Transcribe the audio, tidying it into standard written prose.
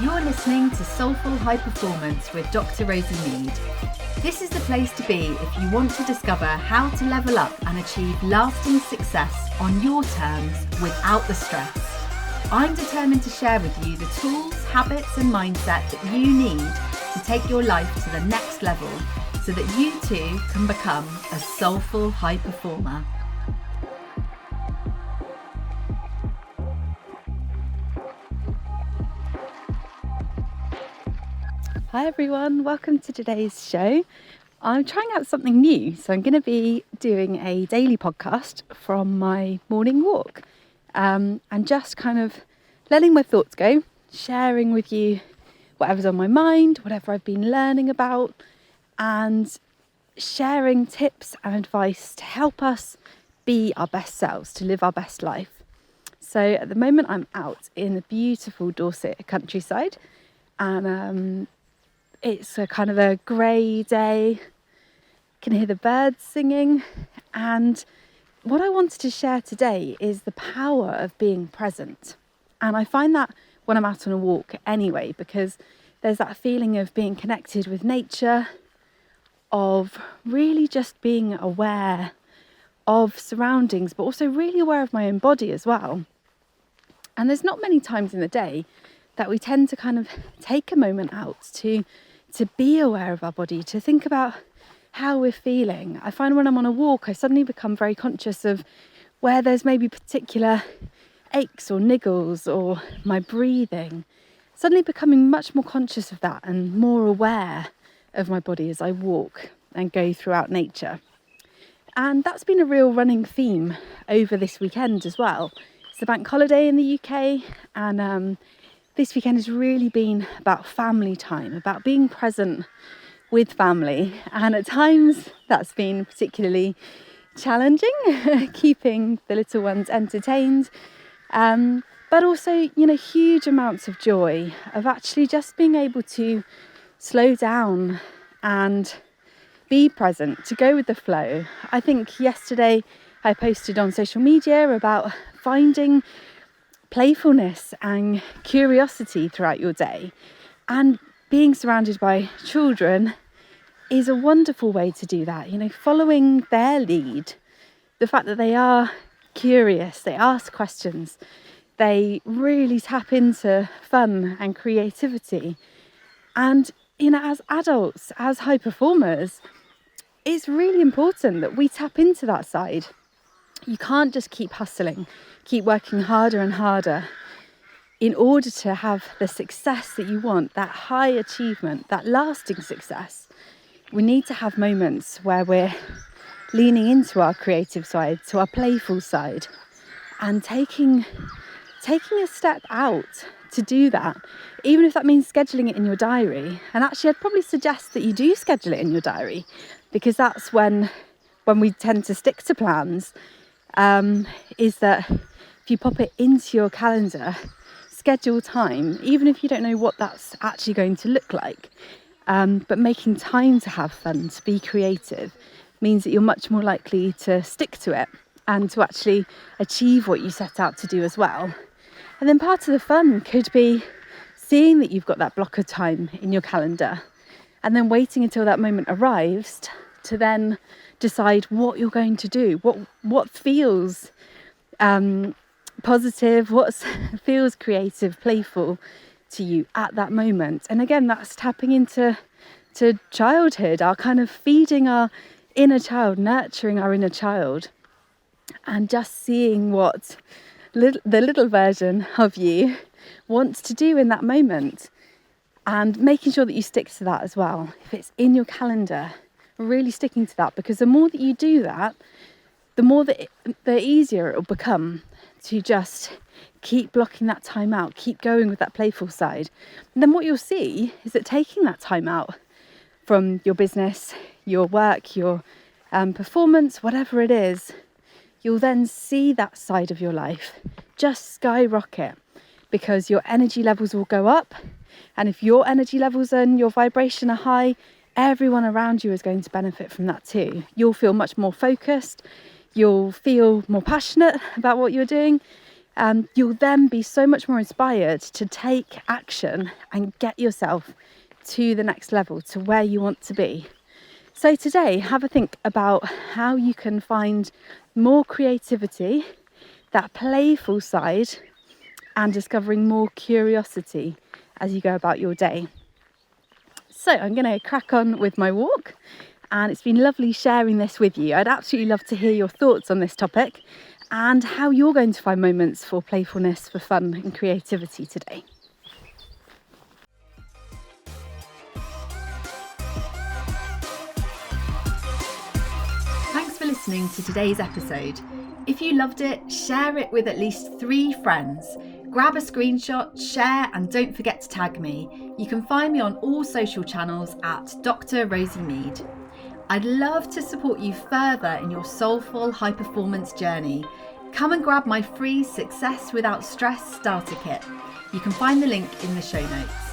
You're listening to Soulful High Performance with Dr. Rosie Mead. This is the place to be if you want to discover how to level up and achieve lasting success on your terms without the stress. I'm determined to share with you the tools, habits and mindset that you need to take your life to the next level so that you too can become a soulful high performer. Hi everyone, welcome to today's show. I'm trying out something new, so I'm going to be doing a daily podcast from my morning walk and just kind of letting my thoughts go, sharing with you whatever's on my mind, whatever I've been learning about, and sharing tips and advice to help us be our best selves, to live our best life. So at the moment I'm out in the beautiful Dorset countryside, and it's a kind of a grey day. You can hear the birds singing, and what I wanted to share today is the power of being present. And I find that when I'm out on a walk anyway, because there's that feeling of being connected with nature, of really just being aware of surroundings, but also really aware of my own body as well. And there's not many times in the day that we tend to kind of take a moment out to be aware of our body, to think about how we're feeling. I find when I'm on a walk, I suddenly become very conscious of where there's maybe particular aches or niggles or my breathing. Suddenly becoming much more conscious of that and more aware of my body as I walk and go throughout nature. And that's been a real running theme over this weekend as well. It's the bank holiday in the UK, and this weekend has really been about family time, about being present with family. And at times that's been particularly challenging, keeping the little ones entertained. But also, huge amounts of joy of actually just being able to slow down and be present, to go with the flow. I think yesterday I posted on social media about finding playfulness and curiosity throughout your day, and being surrounded by children is a wonderful way to do that. Following their lead, the fact that they are curious, they ask questions, they really tap into fun and creativity. And as adults, as high performers, it's really important that we tap into that side. You can't just keep hustling, keep working harder and harder in order to have the success that you want, that high achievement, that lasting success. We need to have moments where we're leaning into our creative side, to our playful side, and taking a step out to do that, even if that means scheduling it in your diary. And actually, I'd probably suggest that you do schedule it in your diary, because that's when we tend to stick to plans. Is that if you pop it into your calendar, schedule time, even if you don't know what that's actually going to look like, but making time to have fun, to be creative, means that you're much more likely to stick to it and to actually achieve what you set out to do as well. And then part of the fun could be seeing that you've got that block of time in your calendar and then waiting until that moment arrives to then decide what you're going to do, what feels positive, what feels creative, playful to you at that moment. And again, that's tapping into childhood, our kind of feeding our inner child, nurturing our inner child, and just seeing what the little version of you wants to do in that moment, and making sure that you stick to that as well. If it's in your calendar, really sticking to that, because the more that you do that, the more that the easier it will become to just keep blocking that time out, keep going with that playful side. And then what you'll see is that taking that time out from your business, your work, your performance, whatever it is, you'll then see that side of your life just skyrocket, because your energy levels will go up. And if your energy levels and your vibration are high, everyone around you is going to benefit from that too. You'll feel much more focused, you'll feel more passionate about what you're doing, you'll then be so much more inspired to take action and get yourself to the next level, to where you want to be. So today, have a think about how you can find more creativity, that playful side, and discovering more curiosity as you go about your day. So I'm going to crack on with my walk, and it's been lovely sharing this with you. I'd absolutely love to hear your thoughts on this topic and how you're going to find moments for playfulness, for fun and creativity today. Thanks for listening to today's episode. If you loved it, share it with at least 3 friends. Grab a screenshot, share, and don't forget to tag me. You can find me on all social channels at Dr. Rosie Mead. I'd love to support you further in your soulful high performance journey. Come and grab my free Success Without Stress starter kit. You can find the link in the show notes.